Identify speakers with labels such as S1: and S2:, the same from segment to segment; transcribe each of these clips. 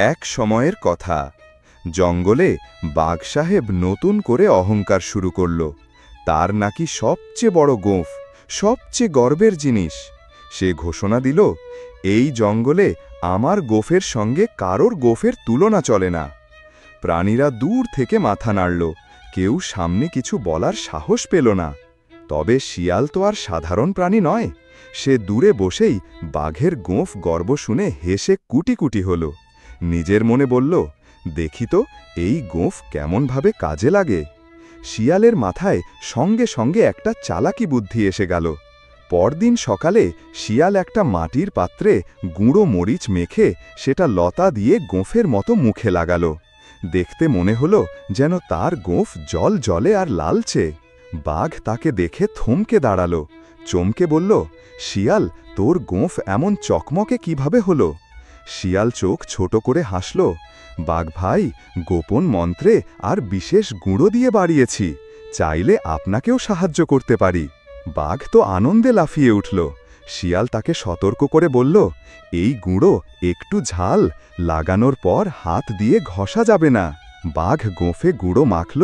S1: এক সময়ের কথা। জঙ্গলে বাঘ সাহেব নতুন করে অহংকার শুরু করল। তার নাকি সবচেয়ে বড় গোঁফ, সবচেয়ে গর্বের জিনিস। সে ঘোষণা দিল, এই জঙ্গলে আমার গোঁফের সঙ্গে কারোর গোঁফের তুলনা চলে না। প্রাণীরা দূর থেকে মাথা নাড়ল, কেউ সামনে কিছু বলার সাহস পেল না। তবে শিয়াল তো আর সাধারণ প্রাণী নয়। সে দূরে বসেই বাঘের গোঁফ গর্ব শুনে হেসে কুটি কুটি হল। নিজের মনে বলল, দেখি তো এই গোঁফ কেমনভাবে কাজে লাগে। শিয়ালের মাথায় সঙ্গে সঙ্গে একটা চালাকি বুদ্ধি এসে গেল। পরদিন সকালে শিয়াল একটা মাটির পাত্রে গুঁড়ো মরিচ মেখে সেটা লতা দিয়ে গোঁফের মতো মুখে লাগালো। দেখতে মনে হলো যেন তার গোঁফ জল জলে আর লালচে। বাঘ তাকে দেখে থমকে দাঁড়ালো, চমকে বলল, শিয়াল, তোর গোঁফ এমন চকমকে কিভাবে হলো? শিয়াল চোখ ছোট করে হাসল, বাঘ ভাই, গোপন মন্ত্রে আর বিশেষ গুঁড়ো দিয়ে বাড়িয়েছি। চাইলে আপনাকেও সাহায্য করতে পারি। বাঘ তো আনন্দে লাফিয়ে উঠল। শিয়াল তাকে সতর্ক করে বলল, এই গুঁড়ো একটু ঝাল, লাগানোর পর হাত দিয়ে ঘষা যাবে না। বাঘ গোঁফে গুঁড়ো মাখল,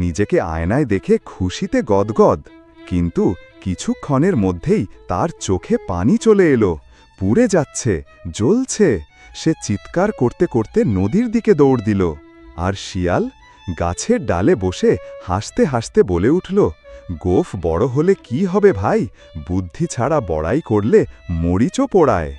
S1: নিজেকে আয়নায় দেখে খুশিতে গদগদ। কিন্তু কিছুক্ষণের মধ্যেই তার চোখে পানি চলে এলো। পুড়ে যাচ্ছে, জ্বলছে। সে চিৎকার করতে করতে নদীর দিকে দৌড় দিল। আর শিয়াল গাছের ডালে বসে হাসতে হাসতে বলে উঠল, গোঁফ বড় হলে কি হবে ভাই, বুদ্ধি ছাড়া বড়াই করলে মরিচও পোড়ায়।